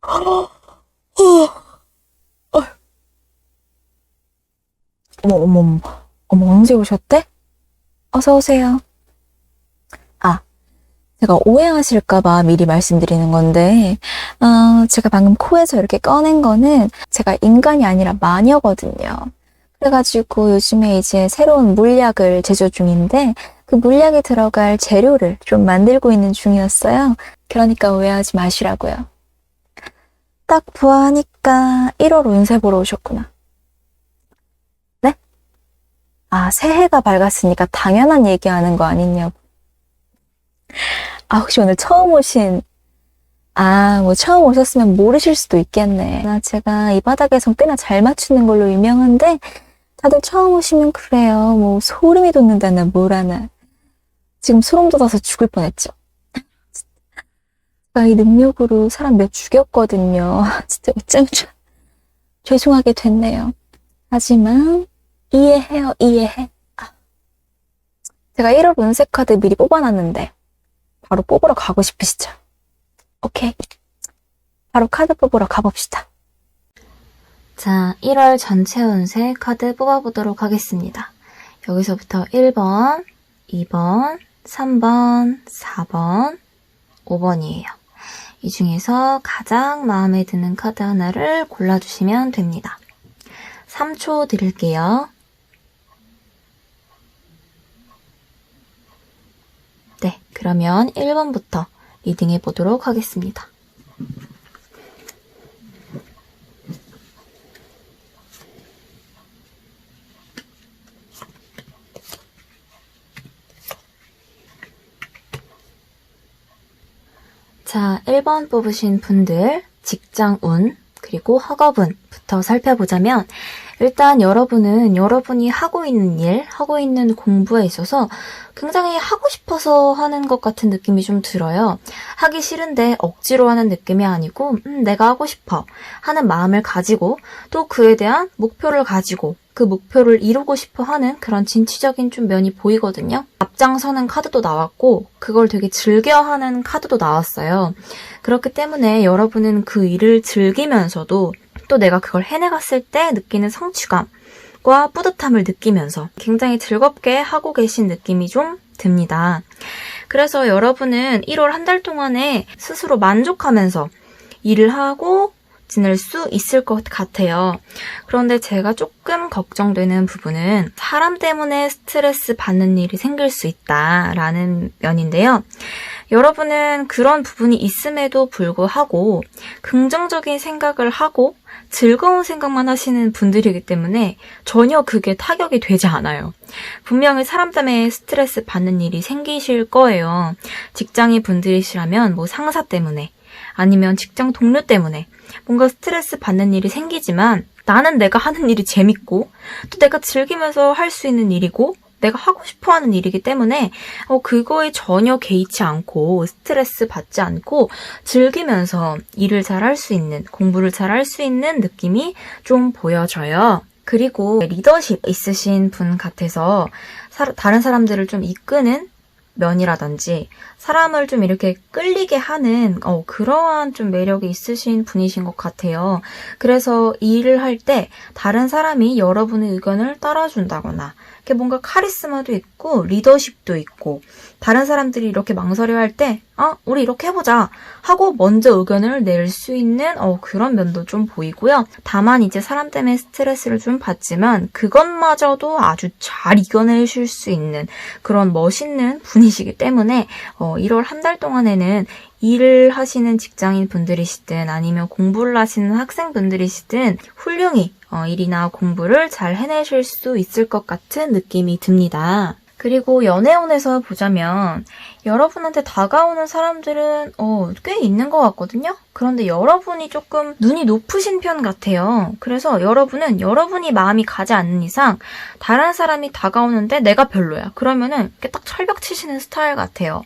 어머, 어머, 어머, 어머, 언제 오셨대? 어서 오세요. 아, 제가 오해하실까봐 미리 말씀드리는 건데, 제가 방금 코에서 이렇게 꺼낸 거는 제가 인간이 아니라 마녀거든요. 그래가지고 요즘에 이제 새로운 물약을 제조 중인데, 그 물약에 들어갈 재료를 좀 만들고 있는 중이었어요. 그러니까 오해하지 마시라고요. 딱 보아하니까 1월 운세 보러 오셨구나. 네? 아, 새해가 밝았으니까 당연한 얘기하는 거 아니냐고. 아, 혹시 오늘 처음 오신, 뭐 처음 오셨으면 모르실 수도 있겠네. 제가 이 바닥에선 꽤나 잘 맞추는 걸로 유명한데, 다들 처음 오시면 그래요. 뭐 소름이 돋는다나 뭐라나. 지금 소름 돋아서 죽을 뻔했죠. 제가 이 능력으로 사람 몇 죽였거든요. 진짜 어쩌면 죄송하게 됐네요. 하지만 이해해요, 이해해. 제가 1월 운세 카드 미리 뽑아놨는데 바로 뽑으러 가고 싶으시죠? 오케이. 바로 카드 뽑으러 가봅시다. 자, 1월 전체 운세 카드 뽑아보도록 하겠습니다. 여기서부터 1번, 2번, 3번, 4번, 5번이에요. 이 중에서 가장 마음에 드는 카드 하나를 골라주시면 됩니다. 3초 드릴게요. 네, 그러면 1번부터 리딩해 보도록 하겠습니다. 자, 1번 뽑으신 분들 직장 운 그리고 학업운부터 살펴보자면 일단 여러분은 여러분이 하고 있는 일, 하고 있는 공부에 있어서 굉장히 하고 싶어서 하는 것 같은 느낌이 좀 들어요. 하기 싫은데 억지로 하는 느낌이 아니고 내가 하고 싶어 하는 마음을 가지고 또 그에 대한 목표를 가지고 그 목표를 이루고 싶어 하는 그런 진취적인 좀 면이 보이거든요. 앞장서는 카드도 나왔고 그걸 되게 즐겨하는 카드도 나왔어요. 그렇기 때문에 여러분은 그 일을 즐기면서도 또 내가 그걸 해내갔을 때 느끼는 성취감과 뿌듯함을 느끼면서 굉장히 즐겁게 하고 계신 느낌이 좀 듭니다. 그래서 여러분은 1월 한 달 동안에 스스로 만족하면서 일을 하고 지낼 수 있을 것 같아요. 그런데 제가 조금 걱정되는 부분은 사람 때문에 스트레스 받는 일이 생길 수 있다라는 면인데요. 여러분은 그런 부분이 있음에도 불구하고 긍정적인 생각을 하고 즐거운 생각만 하시는 분들이기 때문에 전혀 그게 타격이 되지 않아요. 분명히 사람 때문에 스트레스 받는 일이 생기실 거예요. 직장인 분들이시라면 뭐 상사 때문에 아니면 직장 동료 때문에 뭔가 스트레스 받는 일이 생기지만 나는 내가 하는 일이 재밌고 또 내가 즐기면서 할 수 있는 일이고 내가 하고 싶어 하는 일이기 때문에 그거에 전혀 개의치 않고 스트레스 받지 않고 즐기면서 일을 잘 할 수 있는, 공부를 잘 할 수 있는 느낌이 좀 보여져요. 그리고 리더십 있으신 분 같아서 다른 사람들을 좀 이끄는 면이라든지 사람을 좀 이렇게 끌리게 하는 그러한 좀 매력이 있으신 분이신 것 같아요. 그래서 일을 할 때 다른 사람이 여러분의 의견을 따라준다거나 이렇게 뭔가 카리스마도 있고 리더십도 있고 다른 사람들이 이렇게 망설여할 때 우리 이렇게 해보자 하고 먼저 의견을 낼 수 있는 그런 면도 좀 보이고요. 다만 이제 사람 때문에 스트레스를 좀 받지만 그것마저도 아주 잘 이겨내실 수 있는 그런 멋있는 분이시기 때문에 1월 한 달 동안에는 일을 하시는 직장인 분들이시든 아니면 공부를 하시는 학생분들이시든 훌륭히 일이나 공부를 잘 해내실 수 있을 것 같은 느낌이 듭니다. 그리고 연애운에서 보자면 여러분한테 다가오는 사람들은 꽤 있는 것 같거든요. 그런데 여러분이 조금 눈이 높으신 편 같아요. 그래서 여러분은 여러분이 마음이 가지 않는 이상 다른 사람이 다가오는데 내가 별로야. 그러면은 이렇게 딱 철벽 치시는 스타일 같아요.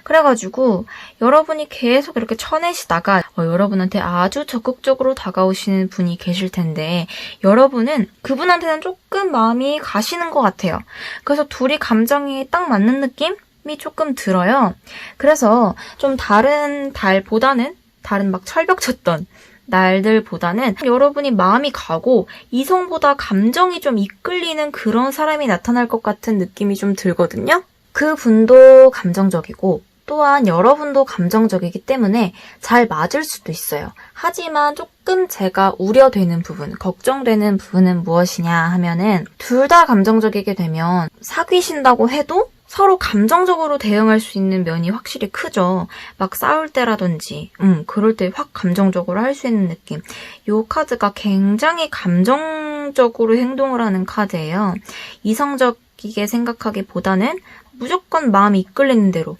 그래가지고 여러분이 계속 이렇게 쳐내시다가 여러분한테 아주 적극적으로 다가오시는 분이 계실 텐데 여러분은 그분한테는 조금 마음이 가시는 것 같아요. 그래서 둘이 감정이 딱 맞는 느낌이 조금 들어요. 그래서 좀 다른 달보다는 다른 막 철벽 쳤던 날들보다는 여러분이 마음이 가고 이성보다 감정이 좀 이끌리는 그런 사람이 나타날 것 같은 느낌이 좀 들거든요. 그분도 감정적이고 또한 여러분도 감정적이기 때문에 잘 맞을 수도 있어요. 하지만 조금 제가 우려되는 부분, 걱정되는 부분은 무엇이냐 하면은 둘 다 감정적이게 되면 사귀신다고 해도 서로 감정적으로 대응할 수 있는 면이 확실히 크죠. 막 싸울 때라든지, 그럴 때 확 감정적으로 할 수 있는 느낌. 이 카드가 굉장히 감정적으로 행동을 하는 카드예요. 이성적이게 생각하기보다는 무조건 마음이 이끌리는 대로.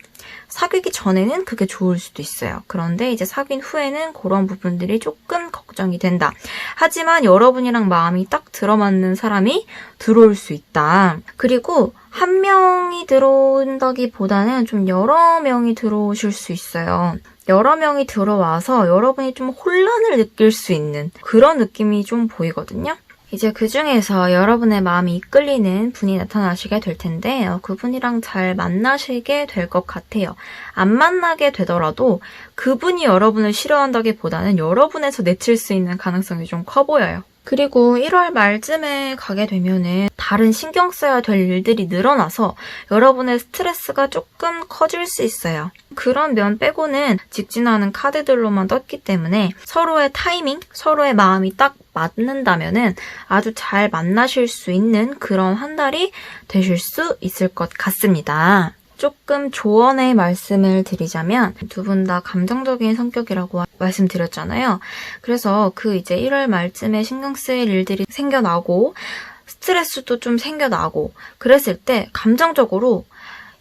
사귀기 전에는 그게 좋을 수도 있어요. 그런데 이제 사귄 후에는 그런 부분들이 조금 걱정이 된다. 하지만 여러분이랑 마음이 딱 들어맞는 사람이 들어올 수 있다. 그리고 한 명이 들어온다기보다는 좀 여러 명이 들어오실 수 있어요. 여러 명이 들어와서 여러분이 좀 혼란을 느낄 수 있는 그런 느낌이 좀 보이거든요. 이제 그 중에서 여러분의 마음이 이끌리는 분이 나타나시게 될 텐데 그분이랑 잘 만나시게 될 것 같아요. 안 만나게 되더라도 그분이 여러분을 싫어한다기보다는 여러분에서 내칠 수 있는 가능성이 좀 커 보여요. 그리고 1월 말쯤에 가게 되면은 다른 신경 써야 될 일들이 늘어나서 여러분의 스트레스가 조금 커질 수 있어요. 그런 면 빼고는 직진하는 카드들로만 떴기 때문에 서로의 타이밍, 서로의 마음이 딱 맞는다면은 아주 잘 만나실 수 있는 그런 한 달이 되실 수 있을 것 같습니다. 조금 조언의 말씀을 드리자면 두 분 다 감정적인 성격이라고 말씀드렸잖아요. 그래서 그 이제 1월 말쯤에 신경 쓰일 일들이 생겨나고 스트레스도 좀 생겨나고 그랬을 때 감정적으로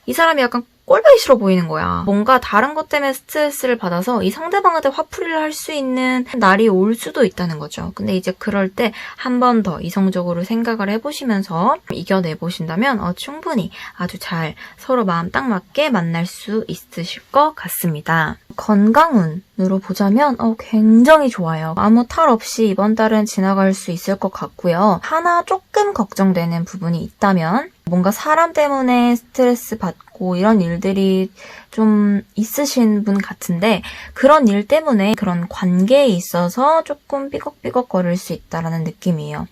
이 사람이 약간 꼴보기 싫어 보이는 거야. 뭔가 다른 것 때문에 스트레스를 받아서 이 상대방한테 화풀이를 할 수 있는 날이 올 수도 있다는 거죠. 근데 이제 그럴 때 한 번 더 이성적으로 생각을 해보시면서 이겨내보신다면 충분히 아주 잘 서로 마음 딱 맞게 만날 수 있으실 것 같습니다. 건강운으로 보자면 굉장히 좋아요. 아무 탈 없이 이번 달은 지나갈 수 있을 것 같고요. 하나 조금 걱정되는 부분이 있다면 뭔가 사람 때문에 스트레스 받고 이런 일들이 좀 있으신 분 같은데 그런 일 때문에 그런 관계에 있어서 조금 삐걱삐걱거릴 수 있다라는 느낌이에요.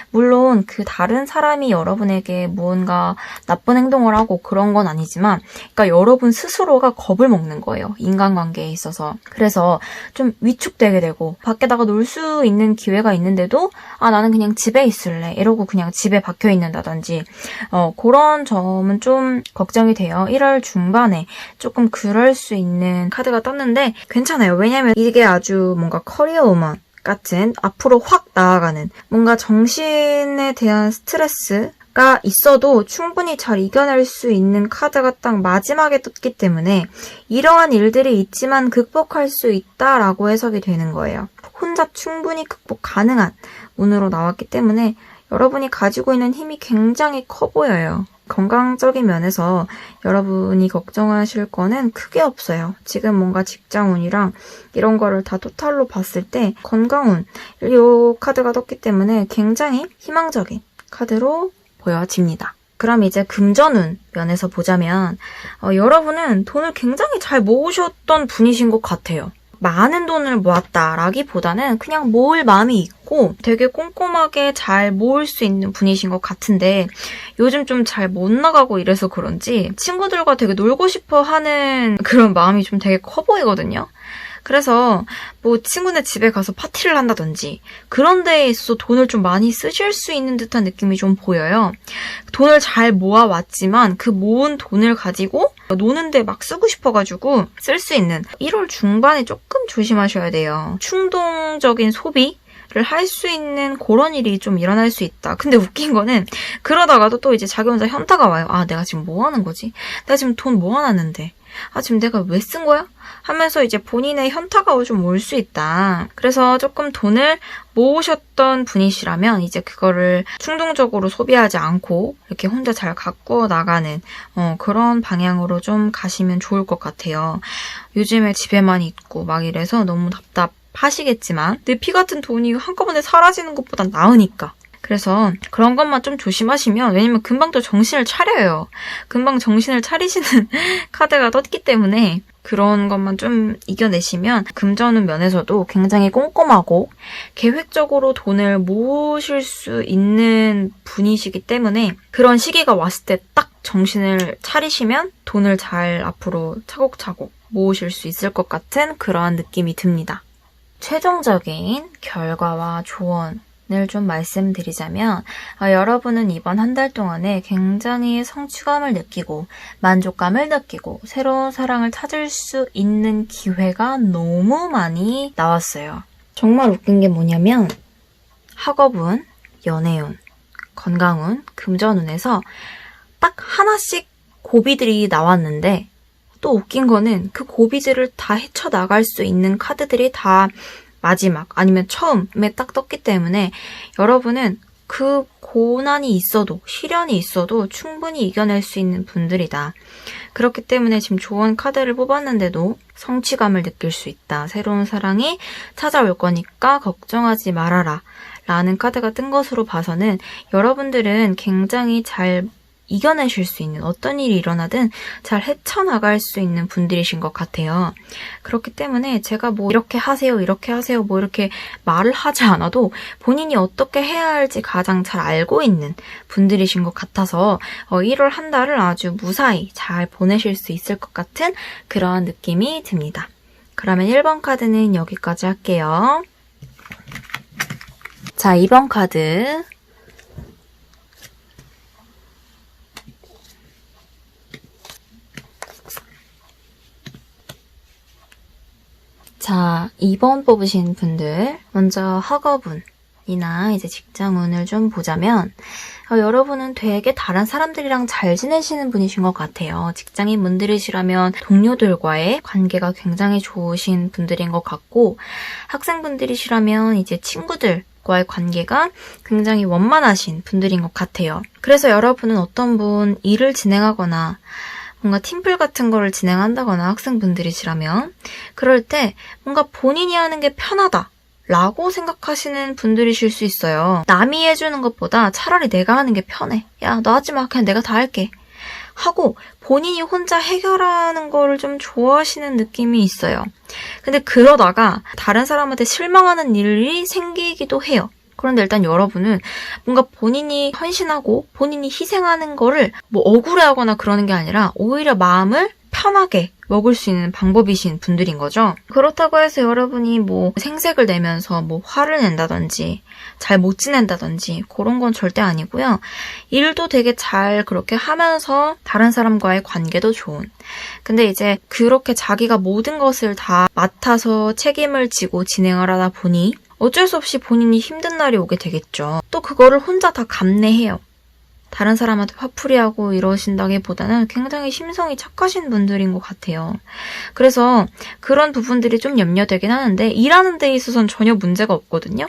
물론 그 다른 사람이 여러분에게 무언가 나쁜 행동을 하고 그런 건 아니지만 그러니까 여러분 스스로가 겁을 먹는 거예요. 인간관계에 있어서. 그래서 좀 위축되게 되고 밖에다가 놀 수 있는 기회가 있는데도 나는 그냥 집에 있을래 이러고 그냥 집에 박혀 있는다든지 그런 점은 좀 걱정이 돼요. 1월 중반에 조금 그럴 수 있는 카드가 떴는데 괜찮아요. 왜냐면 이게 아주 뭔가 커리어 우먼 같은 앞으로 확 나아가는 뭔가 정신에 대한 스트레스가 있어도 충분히 잘 이겨낼 수 있는 카드가 딱 마지막에 떴기 때문에 이러한 일들이 있지만 극복할 수 있다라고 해석이 되는 거예요. 혼자 충분히 극복 가능한 운으로 나왔기 때문에 여러분이 가지고 있는 힘이 굉장히 커 보여요. 건강적인 면에서 여러분이 걱정하실 거는 크게 없어요. 지금 뭔가 직장운이랑 이런 거를 다 토탈로 봤을 때 건강운, 이 카드가 떴기 때문에 굉장히 희망적인 카드로 보여집니다. 그럼 이제 금전운 면에서 보자면 여러분은 돈을 굉장히 잘 모으셨던 분이신 것 같아요. 많은 돈을 모았다라기보다는 그냥 모을 마음이 있고 되게 꼼꼼하게 잘 모을 수 있는 분이신 것 같은데 요즘 좀 잘 못 나가고 이래서 그런지 친구들과 되게 놀고 싶어 하는 그런 마음이 좀 되게 커 보이거든요. 그래서 뭐 친구네 집에 가서 파티를 한다든지 그런 데에 있어서 돈을 좀 많이 쓰실 수 있는 듯한 느낌이 좀 보여요. 돈을 잘 모아왔지만 그 모은 돈을 가지고 노는데 막 쓰고 싶어가지고 쓸 수 있는 1월 중반에 조금 조심하셔야 돼요. 충동적인 소비 를 할 수 있는 그런 일이 좀 일어날 수 있다. 근데 웃긴 거는 그러다가도 또 이제 자기 혼자 현타가 와요. 내가 지금 뭐 하는 거지? 내가 지금 돈 모아놨는데 지금 내가 왜 쓴 거야? 하면서 이제 본인의 현타가 좀 올 수 있다. 그래서 조금 돈을 모으셨던 분이시라면 이제 그거를 충동적으로 소비하지 않고 이렇게 혼자 잘 가꾸어 나가는 그런 방향으로 좀 가시면 좋을 것 같아요. 요즘에 집에만 있고 막 이래서 너무 답답하시겠지만 내 피 같은 돈이 한꺼번에 사라지는 것보단 나으니까. 그래서 그런 것만 좀 조심하시면 왜냐면 금방 또 정신을 차려요. 금방 정신을 차리시는 카드가 떴기 때문에 그런 것만 좀 이겨내시면 금전운 면에서도 굉장히 꼼꼼하고 계획적으로 돈을 모으실 수 있는 분이시기 때문에 그런 시기가 왔을 때 딱 정신을 차리시면 돈을 잘 앞으로 차곡차곡 모으실 수 있을 것 같은 그러한 느낌이 듭니다. 최종적인 결과와 조언을 좀 말씀드리자면 여러분은 이번 한 달 동안에 굉장히 성취감을 느끼고 만족감을 느끼고 새로운 사랑을 찾을 수 있는 기회가 너무 많이 나왔어요. 정말 웃긴 게 뭐냐면 학업운, 연애운, 건강운, 금전운에서 딱 하나씩 고비들이 나왔는데 또 웃긴 거는 그 고비들을 다 헤쳐나갈 수 있는 카드들이 다 마지막 아니면 처음에 딱 떴기 때문에 여러분은 그 고난이 있어도 시련이 있어도 충분히 이겨낼 수 있는 분들이다. 그렇기 때문에 지금 좋은 카드를 뽑았는데도 성취감을 느낄 수 있다. 새로운 사랑이 찾아올 거니까 걱정하지 말아라. 라는 카드가 뜬 것으로 봐서는 여러분들은 굉장히 잘 이겨내실 수 있는 어떤 일이 일어나든 잘 헤쳐나갈 수 있는 분들이신 것 같아요. 그렇기 때문에 제가 뭐 이렇게 하세요, 이렇게 하세요, 뭐 이렇게 말을 하지 않아도 본인이 어떻게 해야 할지 가장 잘 알고 있는 분들이신 것 같아서 1월 한 달을 아주 무사히 잘 보내실 수 있을 것 같은 그러한 느낌이 듭니다. 그러면 1번 카드는 여기까지 할게요. 자, 2번 카드. 자, 2번 뽑으신 분들 먼저 학업운이나 이제 직장운을 좀 보자면 여러분은 되게 다른 사람들이랑 잘 지내시는 분이신 것 같아요. 직장인 분들이시라면 동료들과의 관계가 굉장히 좋으신 분들인 것 같고 학생분들이시라면 이제 친구들과의 관계가 굉장히 원만하신 분들인 것 같아요. 그래서 여러분은 어떤 분 일을 진행하거나 뭔가 팀플 같은 거를 진행한다거나 학생분들이시라면 그럴 때 뭔가 본인이 하는 게 편하다 라고 생각하시는 분들이실 수 있어요. 남이 해주는 것보다 차라리 내가 하는 게 편해. 야, 너 하지 마. 그냥 내가 다 할게. 하고 본인이 혼자 해결하는 거를 좀 좋아하시는 느낌이 있어요. 근데 그러다가 다른 사람한테 실망하는 일이 생기기도 해요. 그런데 일단 여러분은 뭔가 본인이 헌신하고 본인이 희생하는 거를 뭐 억울해하거나 그러는 게 아니라 오히려 마음을 편하게 먹을 수 있는 방법이신 분들인 거죠. 그렇다고 해서 여러분이 뭐 생색을 내면서 뭐 화를 낸다든지 잘 못 지낸다든지 그런 건 절대 아니고요. 일도 되게 잘 그렇게 하면서 다른 사람과의 관계도 좋은. 근데 이제 그렇게 자기가 모든 것을 다 맡아서 책임을 지고 진행을 하다 보니 어쩔 수 없이 본인이 힘든 날이 오게 되겠죠. 또 그거를 혼자 다 감내해요. 다른 사람한테 화풀이하고 이러신다기보다는 굉장히 심성이 착하신 분들인 것 같아요. 그래서 그런 부분들이 좀 염려되긴 하는데 일하는 데 있어서는 전혀 문제가 없거든요.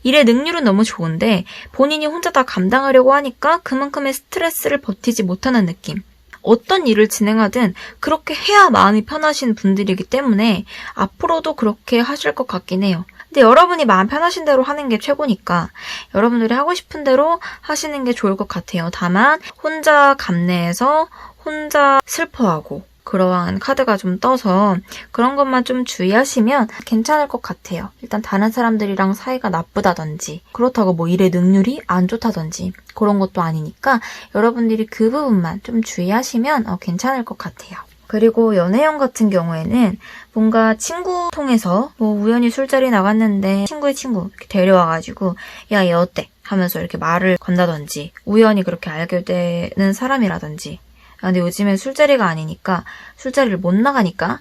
일의 능률은 너무 좋은데 본인이 혼자 다 감당하려고 하니까 그만큼의 스트레스를 버티지 못하는 느낌. 어떤 일을 진행하든 그렇게 해야 마음이 편하신 분들이기 때문에 앞으로도 그렇게 하실 것 같긴 해요. 근데 여러분이 마음 편하신 대로 하는 게 최고니까 여러분들이 하고 싶은 대로 하시는 게 좋을 것 같아요. 다만 혼자 감내해서 혼자 슬퍼하고 그러한 카드가 좀 떠서 그런 것만 좀 주의하시면 괜찮을 것 같아요. 일단 다른 사람들이랑 사이가 나쁘다든지 그렇다고 뭐 일의 능률이 안 좋다든지 그런 것도 아니니까 여러분들이 그 부분만 좀 주의하시면 괜찮을 것 같아요. 그리고 연애형 같은 경우에는 뭔가 친구 통해서 뭐 우연히 술자리 나갔는데 친구의 친구 이렇게 데려와가지고 야, 얘 어때? 하면서 이렇게 말을 건다든지 우연히 그렇게 알게 되는 사람이라든지 근데 요즘엔 술자리가 아니니까 술자리를 못 나가니까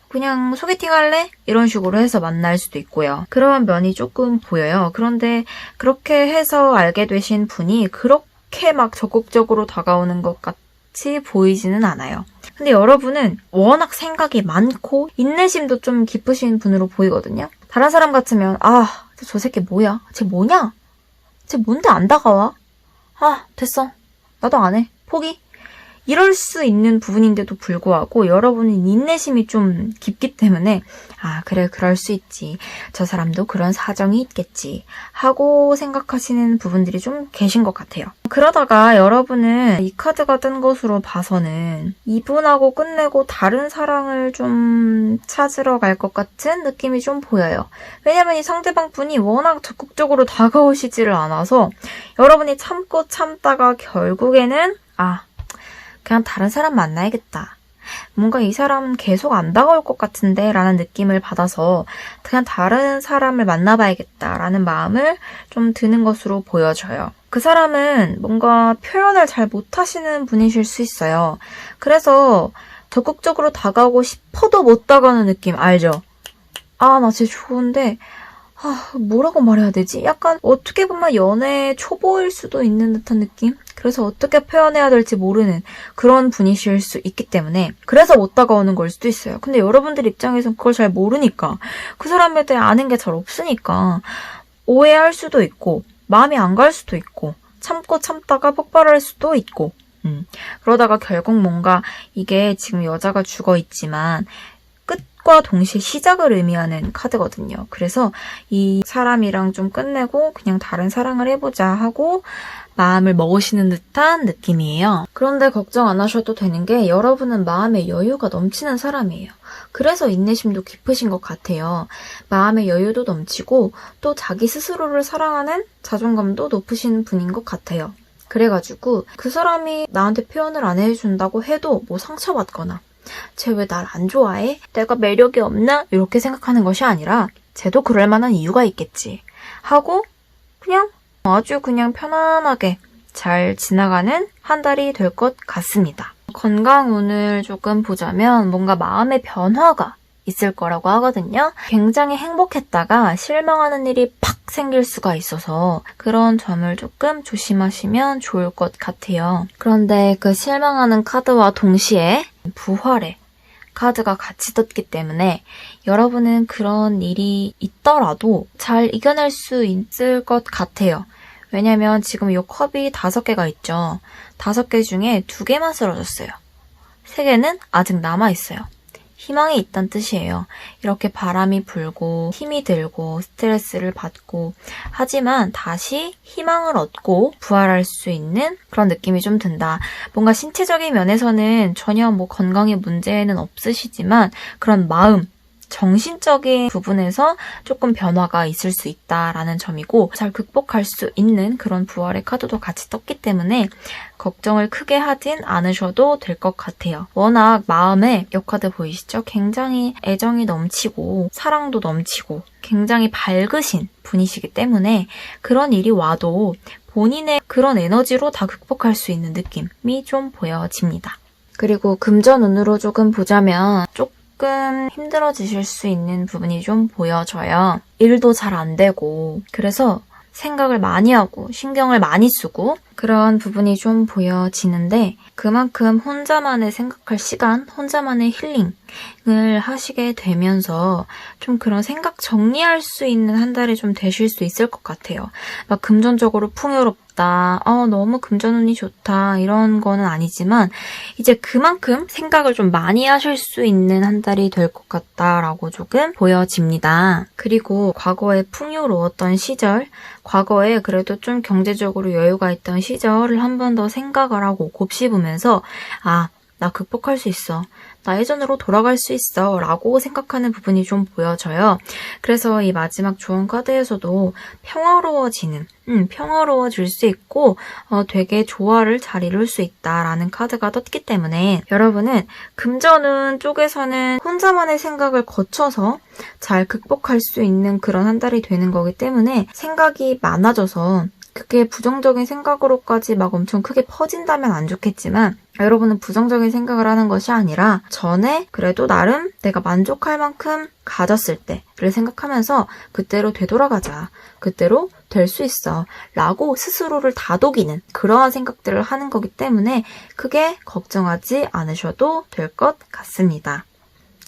그냥 소개팅 할래? 이런 식으로 해서 만날 수도 있고요. 그런 면이 조금 보여요. 그런데 그렇게 해서 알게 되신 분이 그렇게 막 적극적으로 다가오는 것 같이 보이지는 않아요. 근데 여러분은 워낙 생각이 많고 인내심도 좀 깊으신 분으로 보이거든요. 다른 사람 같으면 저 새끼 뭐야? 쟤 뭐냐? 쟤 뭔데 안 다가와? 됐어. 나도 안 해. 포기. 이럴 수 있는 부분인데도 불구하고 여러분은 인내심이 좀 깊기 때문에 아, 그래, 그럴 수 있지. 저 사람도 그런 사정이 있겠지. 하고 생각하시는 부분들이 좀 계신 것 같아요. 그러다가 여러분은 이 카드가 뜬 것으로 봐서는 이분하고 끝내고 다른 사랑을 좀 찾으러 갈 것 같은 느낌이 좀 보여요. 왜냐면 이 상대방 분이 워낙 적극적으로 다가오시지를 않아서 여러분이 참고 참다가 결국에는 그냥 다른 사람 만나야겠다. 뭔가 이 사람은 계속 안 다가올 것 같은데 라는 느낌을 받아서 그냥 다른 사람을 만나봐야겠다라는 마음을 좀 드는 것으로 보여져요. 그 사람은 뭔가 표현을 잘 못하시는 분이실 수 있어요. 그래서 적극적으로 다가오고 싶어도 못 다가오는 느낌 알죠? 나 쟤 좋은데 뭐라고 말해야 되지? 약간 어떻게 보면 연애 초보일 수도 있는 듯한 느낌? 그래서 어떻게 표현해야 될지 모르는 그런 분이실 수 있기 때문에 그래서 못 다가오는 걸 수도 있어요. 근데 여러분들 입장에선 그걸 잘 모르니까 그 사람에 대해 아는 게 잘 없으니까 오해할 수도 있고 마음이 안 갈 수도 있고 참고 참다가 폭발할 수도 있고 그러다가 결국 뭔가 이게 지금 여자가 죽어있지만 끝과 동시에 시작을 의미하는 카드거든요. 그래서 이 사람이랑 좀 끝내고 그냥 다른 사랑을 해보자 하고 마음을 먹으시는 듯한 느낌이에요. 그런데 걱정 안 하셔도 되는 게 여러분은 마음에 여유가 넘치는 사람이에요. 그래서 인내심도 깊으신 것 같아요. 마음의 여유도 넘치고 또 자기 스스로를 사랑하는 자존감도 높으신 분인 것 같아요. 그래가지고 그 사람이 나한테 표현을 안 해준다고 해도 뭐 상처받거나 쟤 왜 날 안 좋아해? 내가 매력이 없나? 이렇게 생각하는 것이 아니라 쟤도 그럴 만한 이유가 있겠지 하고 그냥 아주 그냥 편안하게 잘 지나가는 한 달이 될 것 같습니다. 건강운을 조금 보자면 뭔가 마음의 변화가 있을 거라고 하거든요. 굉장히 행복했다가 실망하는 일이 팍 생길 수가 있어서 그런 점을 조금 조심하시면 좋을 것 같아요. 그런데 그 실망하는 카드와 동시에 부활의 카드가 같이 떴기 때문에 여러분은 그런 일이 있더라도 잘 이겨낼 수 있을 것 같아요. 왜냐면 지금 이 컵이 5개가 있죠. 5개 중에 2개만 쓰러졌어요. 3개는 아직 남아있어요. 희망이 있다는 뜻이에요. 이렇게 바람이 불고 힘이 들고 스트레스를 받고 하지만 다시 희망을 얻고 부활할 수 있는 그런 느낌이 좀 든다. 뭔가 신체적인 면에서는 전혀 뭐 건강에 문제는 없으시지만 그런 마음, 정신적인 부분에서 조금 변화가 있을 수 있다라는 점이고 잘 극복할 수 있는 그런 부활의 카드도 같이 떴기 때문에 걱정을 크게 하진 않으셔도 될 것 같아요. 워낙 마음에 이 카드 보이시죠? 굉장히 애정이 넘치고 사랑도 넘치고 굉장히 밝으신 분이시기 때문에 그런 일이 와도 본인의 그런 에너지로 다 극복할 수 있는 느낌이 좀 보여집니다. 그리고 금전운으로 조금 보자면 조금 힘들어지실 수 있는 부분이 좀 보여져요. 일도 잘 안 되고 그래서 생각을 많이 하고 신경을 많이 쓰고 그런 부분이 좀 보여지는데 그만큼 혼자만의 생각할 시간, 혼자만의 힐링을 하시게 되면서 좀 그런 생각 정리할 수 있는 한 달이 좀 되실 수 있을 것 같아요. 막 금전적으로 풍요롭다, 너무 금전운이 좋다 이런 거는 아니지만 이제 그만큼 생각을 좀 많이 하실 수 있는 한 달이 될 것 같다라고 조금 보여집니다. 그리고 과거에 풍요로웠던 시절, 과거에 그래도 좀 경제적으로 여유가 있던 시절을 한 번 더 생각을 하고 곱씹으면서 나 극복할 수 있어. 나 예전으로 돌아갈 수 있어. 라고 생각하는 부분이 좀 보여져요. 그래서 이 마지막 조언 카드에서도 평화로워질 수 있고 되게 조화를 잘 이룰 수 있다라는 카드가 떴기 때문에 여러분은 금전운 쪽에서는 혼자만의 생각을 거쳐서 잘 극복할 수 있는 그런 한 달이 되는 거기 때문에 생각이 많아져서 그게 부정적인 생각으로까지 막 엄청 크게 퍼진다면 안 좋겠지만 여러분은 부정적인 생각을 하는 것이 아니라 전에 그래도 나름 내가 만족할 만큼 가졌을 때를 생각하면서 그때로 되돌아가자. 그때로 될 수 있어. 라고 스스로를 다독이는 그러한 생각들을 하는 거기 때문에 크게 걱정하지 않으셔도 될 것 같습니다.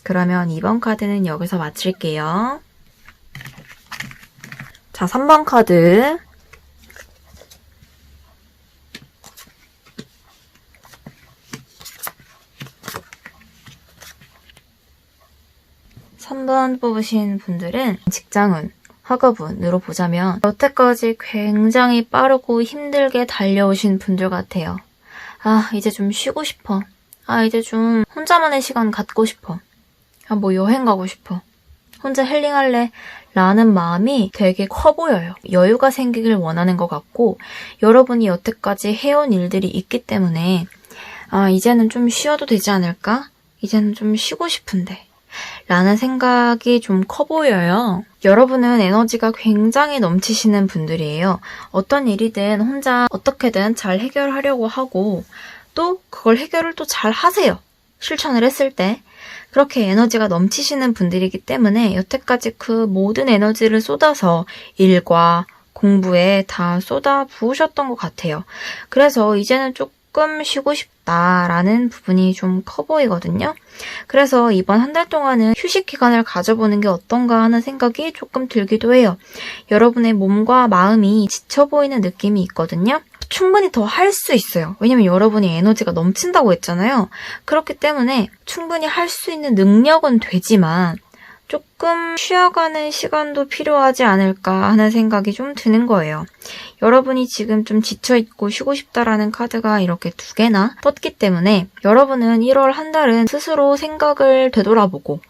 그러면 이번 카드는 여기서 마칠게요. 자, 3번 카드. 3번 뽑으신 분들은 직장운, 학업운으로 보자면 여태까지 굉장히 빠르고 힘들게 달려오신 분들 같아요. 아, 이제 좀 쉬고 싶어. 아, 이제 좀 혼자만의 시간 갖고 싶어. 아, 뭐 여행 가고 싶어. 혼자 힐링할래. 라는 마음이 되게 커 보여요. 여유가 생기길 원하는 것 같고 여러분이 여태까지 해온 일들이 있기 때문에 아, 이제는 좀 쉬어도 되지 않을까? 이제는 좀 쉬고 싶은데. 라는 생각이 좀 커 보여요. 여러분은 에너지가 굉장히 넘치시는 분들이에요. 어떤 일이든 혼자 어떻게든 잘 해결하려고 하고 또 그걸 해결을 또 잘 하세요. 실천을 했을 때. 그렇게 에너지가 넘치시는 분들이기 때문에 여태까지 그 모든 에너지를 쏟아서 일과 공부에 다 쏟아 부으셨던 것 같아요. 그래서 이제는 조금 쉬고 싶다라는 부분이 좀 커 보이거든요. 그래서 이번 한 달 동안은 휴식 기간을 가져보는 게 어떤가 하는 생각이 조금 들기도 해요. 여러분의 몸과 마음이 지쳐 보이는 느낌이 있거든요. 충분히 더 할 수 있어요. 왜냐면 여러분이 에너지가 넘친다고 했잖아요. 그렇기 때문에 충분히 할 수 있는 능력은 되지만 조금 쉬어가는 시간도 필요하지 않을까 하는 생각이 좀 드는 거예요. 여러분이 지금 좀 지쳐있고 쉬고 싶다라는 카드가 이렇게 2개나 떴기 때문에 여러분은 1월 한 달은 스스로 생각을 되돌아보고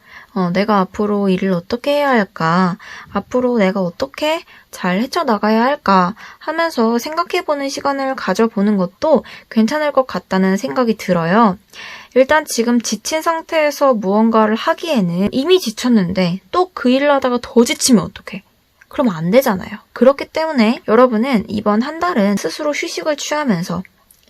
내가 앞으로 일을 어떻게 해야 할까? 앞으로 내가 어떻게 잘 헤쳐나가야 할까? 하면서 생각해보는 시간을 가져보는 것도 괜찮을 것 같다는 생각이 들어요. 일단 지금 지친 상태에서 무언가를 하기에는 이미 지쳤는데 또 그 일을 하다가 더 지치면 어떡해? 그러면 안 되잖아요. 그렇기 때문에 여러분은 이번 한 달은 스스로 휴식을 취하면서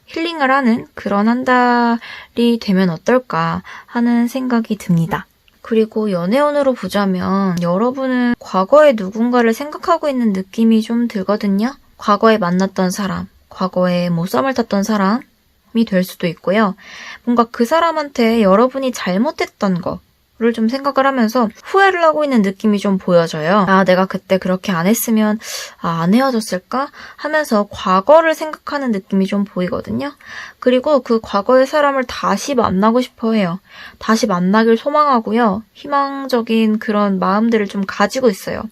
힐링을 하는 그런 한 달이 되면 어떨까 하는 생각이 듭니다. 그리고 연애운으로 보자면 여러분은 과거에 누군가를 생각하고 있는 느낌이 좀 들거든요. 과거에 만났던 사람, 과거에 뭐 썸을 탔던 사람이 될 수도 있고요. 뭔가 그 사람한테 여러분이 잘못했던 거를 좀 생각을 하면서 후회를 하고 있는 느낌이 좀 보여져요. 아, 내가 그때 그렇게 안 했으면 안 헤어졌을까? 하면서 과거를 생각하는 느낌이 좀 보이거든요. 그리고 그 과거의 사람을 다시 만나고 싶어 해요. 다시 만나길 소망하고요. 희망적인 그런 마음들을 좀 가지고 있어요.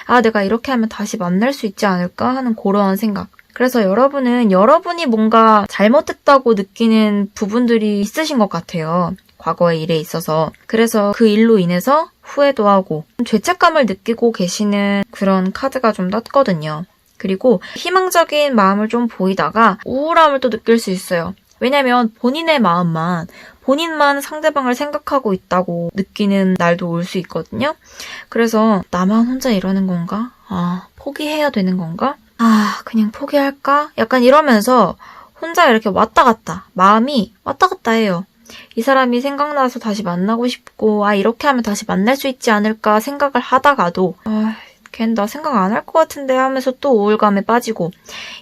아, 내가 이렇게 하면 다시 만날 수 있지 않을까 하는 그런 생각. 그래서 여러분은 여러분이 뭔가 잘못했다고 느끼는 부분들이 있으신 것 같아요. 과거의 일에 있어서. 그래서 그 일로 인해서 후회도 하고 죄책감을 느끼고 계시는 그런 카드가 좀 떴거든요. 그리고 희망적인 마음을 좀 보이다가 우울함을 또 느낄 수 있어요. 왜냐면 본인의 마음만, 본인만 상대방을 생각하고 있다고 느끼는 날도 올 수 있거든요. 그래서 나만 혼자 이러는 건가? 아, 포기해야 되는 건가? 아, 그냥 포기할까? 약간 이러면서 혼자 이렇게 왔다 갔다, 마음이 왔다 갔다 해요. 이 사람이 생각나서 다시 만나고 싶고, 아, 이렇게 하면 다시 만날 수 있지 않을까 생각을 하다가도, 걘 나 생각 안 할 것 같은데 하면서 또 우울감에 빠지고,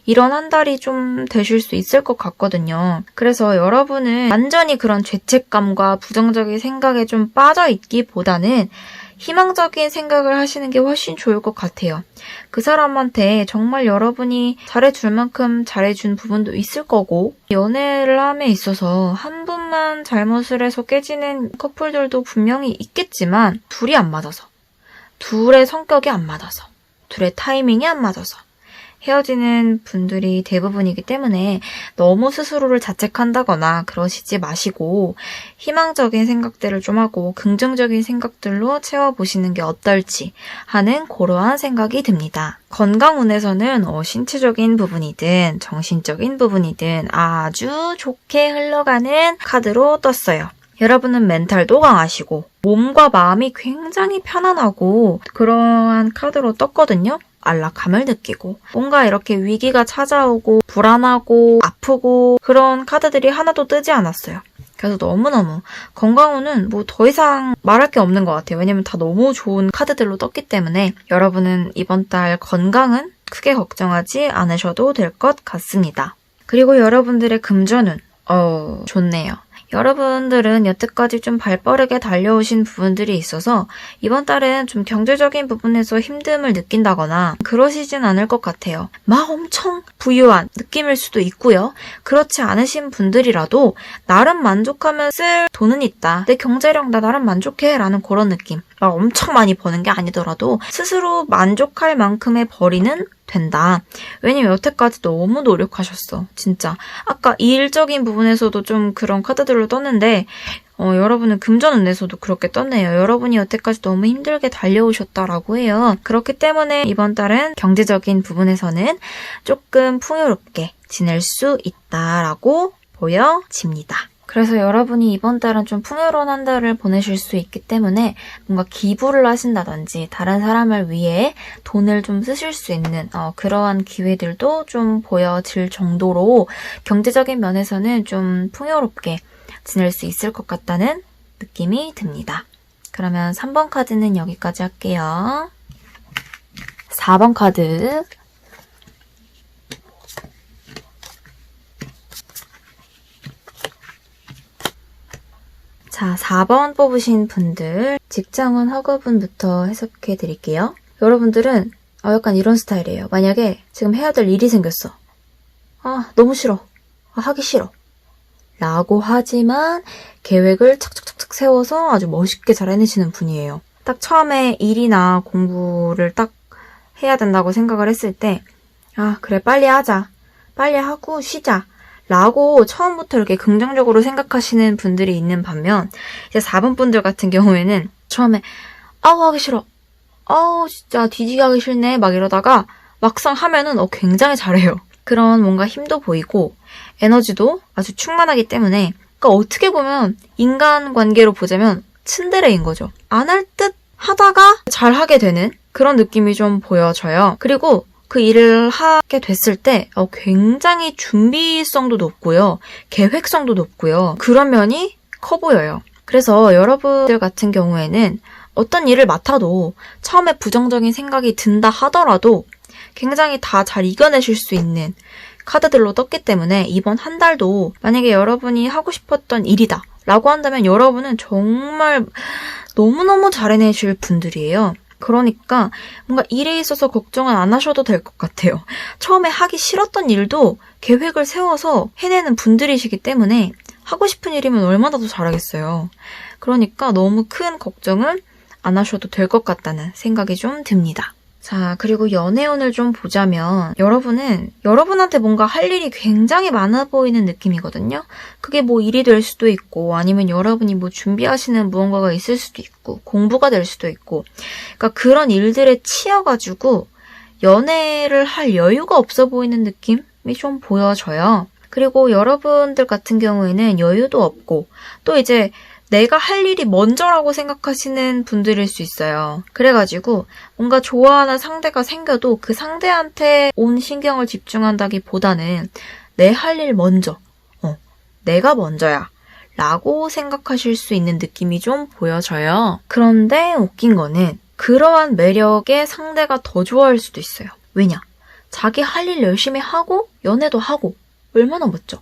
이런 한 달이 좀 되실 수 있을 것 같거든요. 그래서 여러분은 완전히 그런 죄책감과 부정적인 생각에 좀 빠져 있기보다는 희망적인 생각을 하시는 게 훨씬 좋을 것 같아요. 그 사람한테 정말 여러분이 잘해줄 만큼 잘해준 부분도 있을 거고, 연애를 함에 있어서 한 분만 잘못을 해서 깨지는 커플들도 분명히 있겠지만 둘이 안 맞아서, 둘의 성격이 안 맞아서, 둘의 타이밍이 안 맞아서 헤어지는 분들이 대부분이기 때문에 너무 스스로를 자책한다거나 그러시지 마시고 희망적인 생각들을 좀 하고 긍정적인 생각들로 채워보시는 게 어떨지 하는 그러한 생각이 듭니다. 건강운에서는 신체적인 부분이든 정신적인 부분이든 아주 좋게 흘러가는 카드로 떴어요. 여러분은 멘탈도 강하시고 몸과 마음이 굉장히 편안하고 그러한 카드로 떴거든요. 안락함을 느끼고 뭔가 이렇게 위기가 찾아오고 불안하고 아프고 그런 카드들이 하나도 뜨지 않았어요. 그래서 너무너무 건강운은 뭐 더 이상 말할 게 없는 것 같아요. 왜냐면 다 너무 좋은 카드들로 떴기 때문에 여러분은 이번 달 건강은 크게 걱정하지 않으셔도 될 것 같습니다. 그리고 여러분들의 금전운 좋네요. 여러분들은 여태까지 좀 발빠르게 달려오신 부분들이 있어서 이번 달은 좀 경제적인 부분에서 힘듦을 느낀다거나 그러시진 않을 것 같아요. 막 엄청 부유한 느낌일 수도 있고요. 그렇지 않으신 분들이라도 나름 만족하면 쓸 돈은 있다. 내 경제력 나 나름 만족해 라는 그런 느낌. 막 엄청 많이 버는 게 아니더라도 스스로 만족할 만큼의 벌이는 된다. 왜냐면 여태까지 너무 노력하셨어. 진짜. 아까 일적인 부분에서도 좀 그런 카드들로 떴는데 여러분은 금전운에서도 그렇게 떴네요. 여러분이 여태까지 너무 힘들게 달려오셨다라고 해요. 그렇기 때문에 이번 달은 경제적인 부분에서는 조금 풍요롭게 지낼 수 있다라고 보여집니다. 그래서 여러분이 이번 달은 좀 풍요로운 한 달을 보내실 수 있기 때문에 뭔가 기부를 하신다든지 다른 사람을 위해 돈을 좀 쓰실 수 있는 그러한 기회들도 좀 보여질 정도로 경제적인 면에서는 좀 풍요롭게 지낼 수 있을 것 같다는 느낌이 듭니다. 그러면 3번 카드는 여기까지 할게요. 4번 카드. 자, 4번 뽑으신 분들 직장운 학업운부터 해석해 드릴게요. 여러분들은 약간 이런 스타일이에요. 만약에 지금 해야 될 일이 생겼어. 너무 싫어. 하기 싫어. 라고 하지만 계획을 착착착착 세워서 아주 멋있게 잘 해내시는 분이에요. 딱 처음에 일이나 공부를 딱 해야 된다고 생각을 했을 때 그래 빨리 하자. 빨리 하고 쉬자. 라고 처음부터 이렇게 긍정적으로 생각하시는 분들이 있는 반면 이제 4번 분들 같은 경우에는 처음에 하기 싫어. 진짜 뒤지게 하기 싫네. 막 이러다가 막상 하면은 굉장히 잘해요. 그런 뭔가 힘도 보이고 에너지도 아주 충만하기 때문에 그러니까 어떻게 보면 인간관계로 보자면 츤데레인 거죠. 안 할 듯 하다가 잘 하게 되는 그런 느낌이 좀 보여져요. 그리고 그 일을 하게 됐을 때 굉장히 준비성도 높고요. 계획성도 높고요. 그런 면이 커 보여요. 그래서 여러분들 같은 경우에는 어떤 일을 맡아도 처음에 부정적인 생각이 든다 하더라도 굉장히 다 잘 이겨내실 수 있는 카드들로 떴기 때문에 이번 한 달도 만약에 여러분이 하고 싶었던 일이다 라고 한다면 여러분은 정말 너무너무 잘 해내실 분들이에요. 그러니까 뭔가 일에 있어서 걱정은 안 하셔도 될 것 같아요. 처음에 하기 싫었던 일도 계획을 세워서 해내는 분들이시기 때문에 하고 싶은 일이면 얼마나 더 잘하겠어요. 그러니까 너무 큰 걱정은 안 하셔도 될 것 같다는 생각이 좀 듭니다. 자, 그리고 연애운을 좀 보자면 여러분은 여러분한테 뭔가 할 일이 굉장히 많아 보이는 느낌이거든요. 그게 뭐 일이 될 수도 있고 아니면 여러분이 뭐 준비하시는 무언가가 있을 수도 있고 공부가 될 수도 있고 그러니까 그런 일들에 치여가지고 연애를 할 여유가 없어 보이는 느낌이 좀 보여져요. 그리고 여러분들 같은 경우에는 여유도 없고 또 이제 내가 할 일이 먼저라고 생각하시는 분들일 수 있어요. 그래가지고 뭔가 좋아하는 상대가 생겨도 그 상대한테 온 신경을 집중한다기보다는 내 할 일 먼저, 내가 먼저야 라고 생각하실 수 있는 느낌이 좀 보여져요. 그런데 웃긴 거는 그러한 매력에 상대가 더 좋아할 수도 있어요. 왜냐? 자기 할 일 열심히 하고 연애도 하고 얼마나 멋져.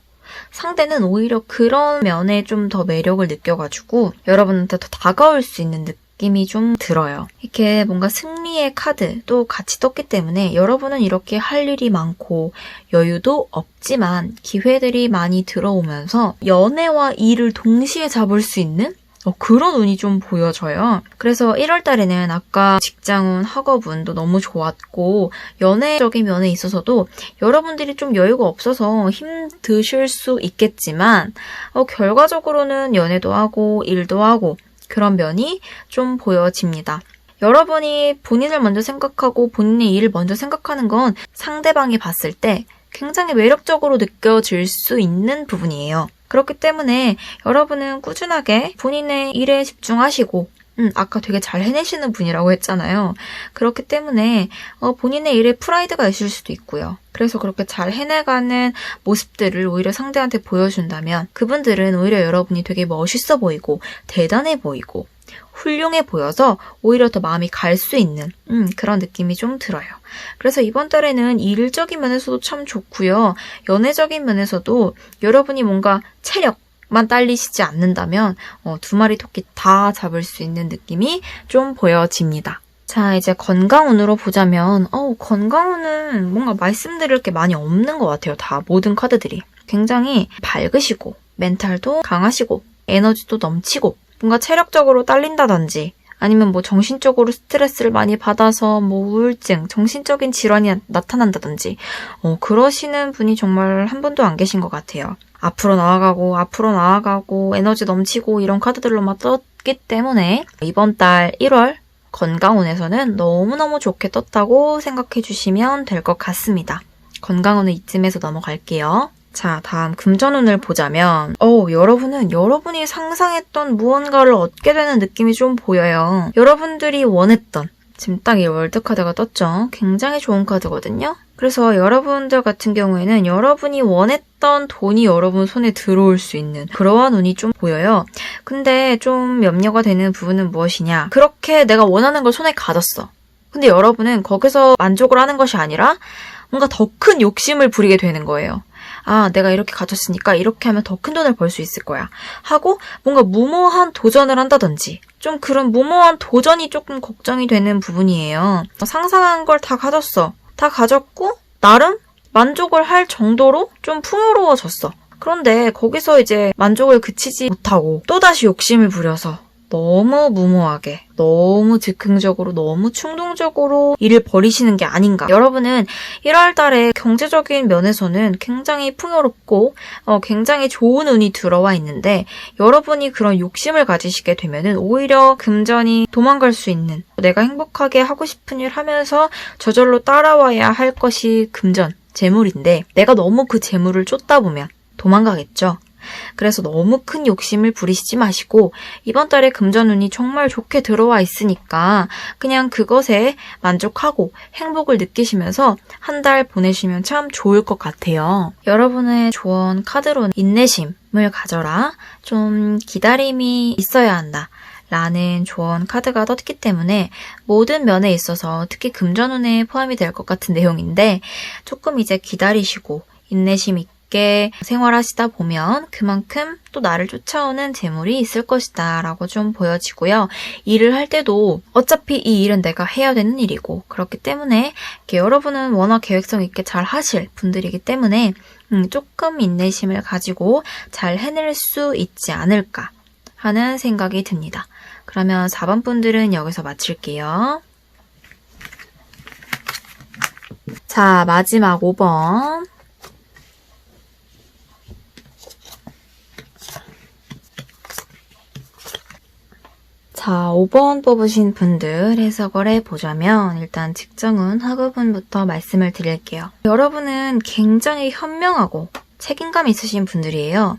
상대는 오히려 그런 면에 좀 더 매력을 느껴가지고 여러분한테 더 다가올 수 있는 느낌이 좀 들어요. 이렇게 뭔가 승리의 카드도 같이 떴기 때문에 여러분은 이렇게 할 일이 많고 여유도 없지만 기회들이 많이 들어오면서 연애와 일을 동시에 잡을 수 있는 그런 운이 좀 보여져요. 그래서 1월 달에는 아까 직장운, 학업운도 너무 좋았고 연애적인 면에 있어서도 여러분들이 좀 여유가 없어서 힘드실 수 있겠지만 결과적으로는 연애도 하고 일도 하고 그런 면이 좀 보여집니다. 여러분이 본인을 먼저 생각하고 본인의 일을 먼저 생각하는 건 상대방이 봤을 때 굉장히 매력적으로 느껴질 수 있는 부분이에요. 그렇기 때문에 여러분은 꾸준하게 본인의 일에 집중하시고 아까 되게 잘 해내시는 분이라고 했잖아요. 그렇기 때문에 본인의 일에 프라이드가 있을 수도 있고요. 그래서 그렇게 잘 해내가는 모습들을 오히려 상대한테 보여준다면 그분들은 오히려 여러분이 되게 멋있어 보이고 대단해 보이고 훌륭해 보여서 오히려 더 마음이 갈 수 있는 그런 느낌이 좀 들어요. 그래서 이번 달에는 일적인 면에서도 참 좋고요. 연애적인 면에서도 여러분이 뭔가 체력만 딸리시지 않는다면 두 마리 토끼 다 잡을 수 있는 느낌이 좀 보여집니다. 자, 이제 건강운으로 보자면 건강운은 뭔가 말씀드릴 게 많이 없는 것 같아요. 다 모든 카드들이. 굉장히 밝으시고 멘탈도 강하시고 에너지도 넘치고 뭔가 체력적으로 딸린다든지 아니면 뭐 정신적으로 스트레스를 많이 받아서 뭐 우울증, 정신적인 질환이 나타난다든지 그러시는 분이 정말 한 분도 안 계신 것 같아요. 앞으로 나아가고 에너지 넘치고 이런 카드들로만 떴기 때문에 이번 달 1월 건강운에서는 너무너무 좋게 떴다고 생각해 주시면 될 것 같습니다. 건강운은 이쯤에서 넘어갈게요. 자, 다음 금전운을 보자면 여러분은 여러분이 상상했던 무언가를 얻게 되는 느낌이 좀 보여요. 여러분들이 원했던, 지금 딱 이 월드카드가 떴죠? 굉장히 좋은 카드거든요? 그래서 여러분들 같은 경우에는 여러분이 원했던 돈이 여러분 손에 들어올 수 있는 그러한 운이 좀 보여요. 근데 좀 염려가 되는 부분은 무엇이냐? 그렇게 내가 원하는 걸 손에 가졌어. 근데 여러분은 거기서 만족을 하는 것이 아니라 뭔가 더 큰 욕심을 부리게 되는 거예요. 아, 내가 이렇게 가졌으니까 이렇게 하면 더 큰 돈을 벌 수 있을 거야. 하고 뭔가 무모한 도전을 한다든지 좀 그런 무모한 도전이 조금 걱정이 되는 부분이에요. 상상한 걸 다 가졌어. 다 가졌고 나름 만족을 할 정도로 좀 풍요로워졌어. 그런데 거기서 이제 만족을 그치지 못하고 또다시 욕심을 부려서 너무 무모하게, 너무 즉흥적으로, 너무 충동적으로 일을 벌이시는 게 아닌가. 여러분은 1월 달에 경제적인 면에서는 굉장히 풍요롭고 굉장히 좋은 운이 들어와 있는데 여러분이 그런 욕심을 가지시게 되면은 오히려 금전이 도망갈 수 있는, 내가 행복하게 하고 싶은 일 하면서 저절로 따라와야 할 것이 금전, 재물인데 내가 너무 그 재물을 쫓다 보면 도망가겠죠. 그래서 너무 큰 욕심을 부리시지 마시고 이번 달에 금전운이 정말 좋게 들어와 있으니까 그냥 그것에 만족하고 행복을 느끼시면서 한 달 보내시면 참 좋을 것 같아요. 여러분의 조언 카드로는 인내심을 가져라. 좀 기다림이 있어야 한다. 라는 조언 카드가 떴기 때문에 모든 면에 있어서 특히 금전운에 포함이 될 것 같은 내용인데 조금 이제 기다리시고 인내심 있게 생활하시다 보면 그만큼 또 나를 쫓아오는 재물이 있을 것이다 라고 좀 보여지고요. 일을 할 때도 어차피 이 일은 내가 해야 되는 일이고 그렇기 때문에 이렇게 여러분은 워낙 계획성 있게 잘 하실 분들이기 때문에 조금 인내심을 가지고 잘 해낼 수 있지 않을까 하는 생각이 듭니다. 그러면 4번 분들은 여기서 마칠게요. 자, 마지막 5번. 자, 5번 뽑으신 분들 해석을 해보자면 일단 직장운, 학업운부터 말씀을 드릴게요. 여러분은 굉장히 현명하고 책임감 있으신 분들이에요.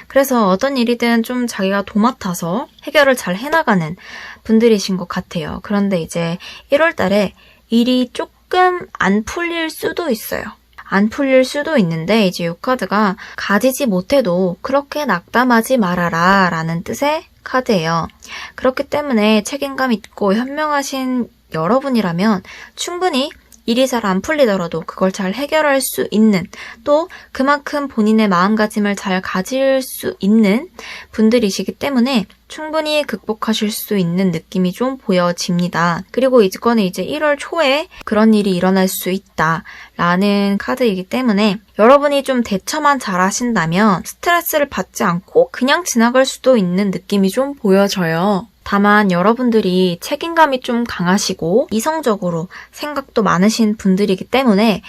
그래서 어떤 일이든 좀 자기가 도맡아서 해결을 잘 해나가는 분들이신 것 같아요. 그런데 이제 1월 달에 일이 조금 안 풀릴 수도 있어요. 안 풀릴 수도 있는데 이제 이 카드가 가지지 못해도 그렇게 낙담하지 말아라 라는 뜻의 카드예요. 그렇기 때문에 책임감 있고 현명하신 여러분이라면 충분히 일이 잘 안 풀리더라도 그걸 잘 해결할 수 있는, 또 그만큼 본인의 마음가짐을 잘 가질 수 있는 분들이시기 때문에 충분히 극복하실 수 있는 느낌이 좀 보여집니다. 그리고 이거는 이제 1월 초에 그런 일이 일어날 수 있다라는 카드이기 때문에 여러분이 좀 대처만 잘 하신다면 스트레스를 받지 않고 그냥 지나갈 수도 있는 느낌이 좀 보여져요. 다만 여러분들이 책임감이 좀 강하시고 이성적으로 생각도 많으신 분들이기 때문에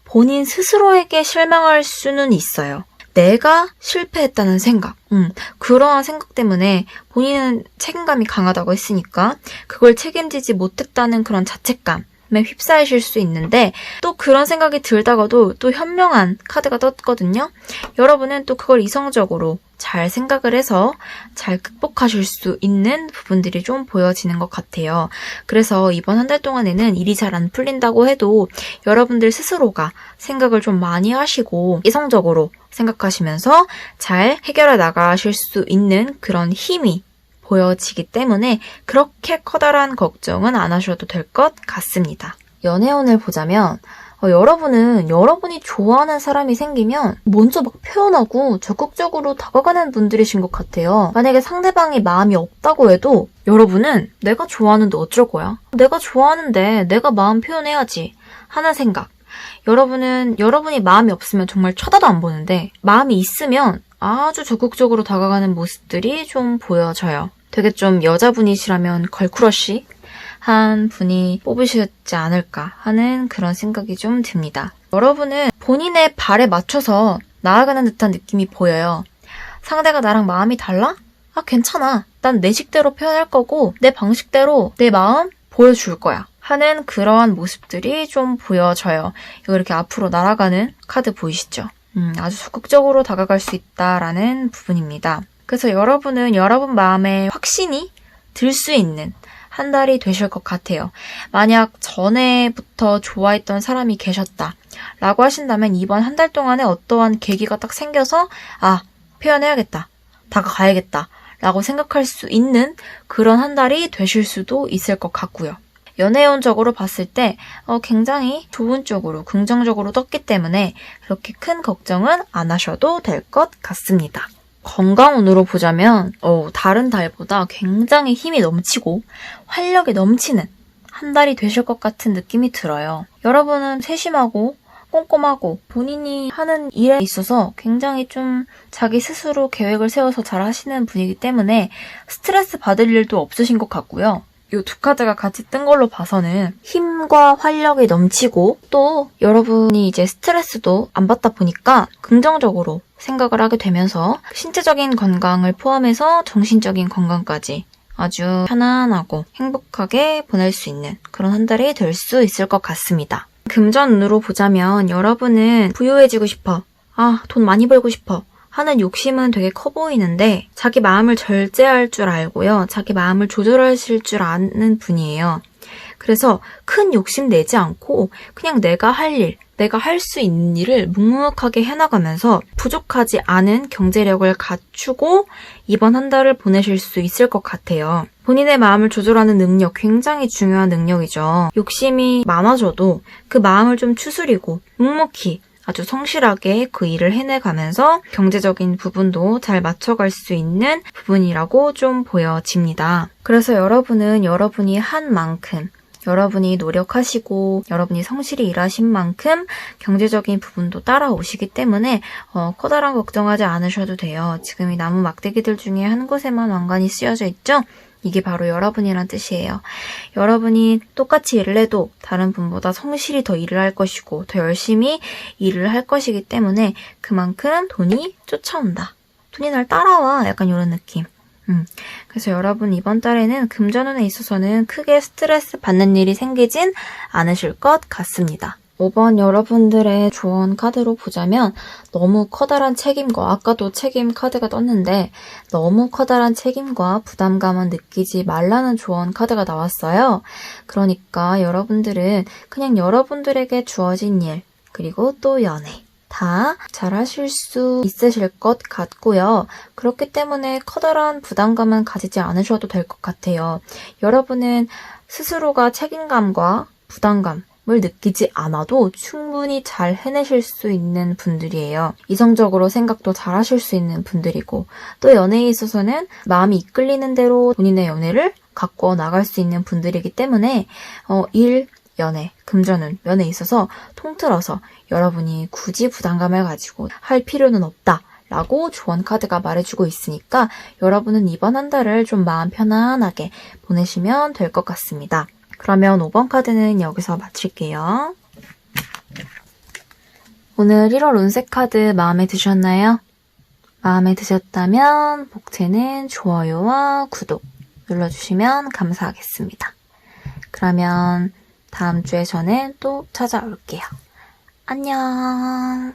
본인 스스로에게 실망할 수는 있어요. 내가 실패했다는 생각, 그러한 생각 때문에 본인은 책임감이 강하다고 했으니까 그걸 책임지지 못했다는 그런 자책감에 휩싸이실 수 있는데 또 그런 생각이 들다가도 또 현명한 카드가 떴거든요. 여러분은 또 그걸 이성적으로 잘 생각을 해서 잘 극복하실 수 있는 부분들이 좀 보여지는 것 같아요. 그래서 이번 한 달 동안에는 일이 잘 안 풀린다고 해도 여러분들 스스로가 생각을 좀 많이 하시고 이성적으로 생각하시면서 잘 해결해 나가실 수 있는 그런 힘이 보여지기 때문에 그렇게 커다란 걱정은 안 하셔도 될 것 같습니다. 연애운을 보자면 여러분은 여러분이 좋아하는 사람이 생기면 먼저 막 표현하고 적극적으로 다가가는 분들이신 것 같아요. 만약에 상대방이 마음이 없다고 해도 여러분은 내가 좋아하는데 어쩔 거야? 내가 좋아하는데 내가 마음 표현해야지 하는 생각. 여러분이 마음이 없으면 정말 쳐다도 안 보는데 마음이 있으면 아주 적극적으로 다가가는 모습들이 좀 보여져요. 되게 좀 여자분이시라면 걸크러쉬 한 분이 뽑으셨지 않을까 하는 그런 생각이 좀 듭니다. 여러분은 본인의 발에 맞춰서 나아가는 듯한 느낌이 보여요. 상대가 나랑 마음이 달라? 아, 괜찮아. 난 내 식대로 표현할 거고 내 방식대로 내 마음 보여줄 거야. 하는 그러한 모습들이 좀 보여져요. 이거 이렇게 앞으로 날아가는 카드 보이시죠? 아주 적극적으로 다가갈 수 있다라는 부분입니다. 그래서 여러분은 여러분 마음에 확신이 들 수 있는 한 달이 되실 것 같아요. 만약 전에부터 좋아했던 사람이 계셨다 라고 하신다면 이번 한 달 동안에 어떠한 계기가 딱 생겨서 아, 표현해야겠다. 다가가야겠다. 라고 생각할 수 있는 그런 한 달이 되실 수도 있을 것 같고요. 연애운적으로 봤을 때 굉장히 좋은 쪽으로 긍정적으로 떴기 때문에 그렇게 큰 걱정은 안 하셔도 될 것 같습니다. 건강운으로 보자면 다른 달보다 굉장히 힘이 넘치고 활력이 넘치는 한 달이 되실 것 같은 느낌이 들어요. 여러분은 세심하고 꼼꼼하고 본인이 하는 일에 있어서 굉장히 좀 자기 스스로 계획을 세워서 잘 하시는 분이기 때문에 스트레스 받을 일도 없으신 것 같고요. 이 두 카드가 같이 뜬 걸로 봐서는 힘과 활력이 넘치고 또 여러분이 이제 스트레스도 안 받다 보니까 긍정적으로 생각을 하게 되면서 신체적인 건강을 포함해서 정신적인 건강까지 아주 편안하고 행복하게 보낼 수 있는 그런 한 달이 될 수 있을 것 같습니다. 금전운으로 보자면 여러분은 부유해지고 싶어. 돈 많이 벌고 싶어. 하는 욕심은 되게 커 보이는데 자기 마음을 절제할 줄 알고요. 자기 마음을 조절하실 줄 아는 분이에요. 그래서 큰 욕심 내지 않고 그냥 내가 할 일, 내가 할 수 있는 일을 묵묵하게 해나가면서 부족하지 않은 경제력을 갖추고 이번 한 달을 보내실 수 있을 것 같아요. 본인의 마음을 조절하는 능력 굉장히 중요한 능력이죠. 욕심이 많아져도 그 마음을 좀 추스리고 묵묵히 아주 성실하게 그 일을 해내가면서 경제적인 부분도 잘 맞춰갈 수 있는 부분이라고 좀 보여집니다. 그래서 여러분은 여러분이 한 만큼 여러분이 노력하시고 여러분이 성실히 일하신 만큼 경제적인 부분도 따라오시기 때문에 커다란 걱정하지 않으셔도 돼요. 지금 이 나무 막대기들 중에 한 곳에만 왕관이 쓰여져 있죠? 이게 바로 여러분이란 뜻이에요. 여러분이 똑같이 일을 해도 다른 분보다 성실히 더 일을 할 것이고 더 열심히 일을 할 것이기 때문에 그만큼 돈이 쫓아온다. 돈이 날 따라와. 약간 이런 느낌. 그래서 여러분 이번 달에는 금전운에 있어서는 크게 스트레스 받는 일이 생기진 않으실 것 같습니다. 5번 여러분들의 조언 카드로 보자면 너무 커다란 책임과 아까도 책임 카드가 떴는데 너무 커다란 책임과 부담감은 느끼지 말라는 조언 카드가 나왔어요. 그러니까 여러분들은 그냥 여러분들에게 주어진 일 그리고 또 연애 다 잘하실 수 있으실 것 같고요. 그렇기 때문에 커다란 부담감은 가지지 않으셔도 될 것 같아요. 여러분은 스스로가 책임감과 부담감을 느끼지 않아도 충분히 잘 해내실 수 있는 분들이에요. 이성적으로 생각도 잘 하실 수 있는 분들이고 또 연애에 있어서는 마음이 이끌리는 대로 본인의 연애를 가꿔 나갈 수 있는 분들이기 때문에 일, 연애, 금전운, 면에 있어서 통틀어서 여러분이 굳이 부담감을 가지고 할 필요는 없다 라고 조언 카드가 말해주고 있으니까 여러분은 이번 한 달을 좀 마음 편안하게 보내시면 될 것 같습니다. 그러면 5번 카드는 여기서 마칠게요. 오늘 1월 운세 카드 마음에 드셨나요? 마음에 드셨다면 복채는 좋아요와 구독 눌러주시면 감사하겠습니다. 그러면 다음 주에 저는 또 찾아올게요. 안녕.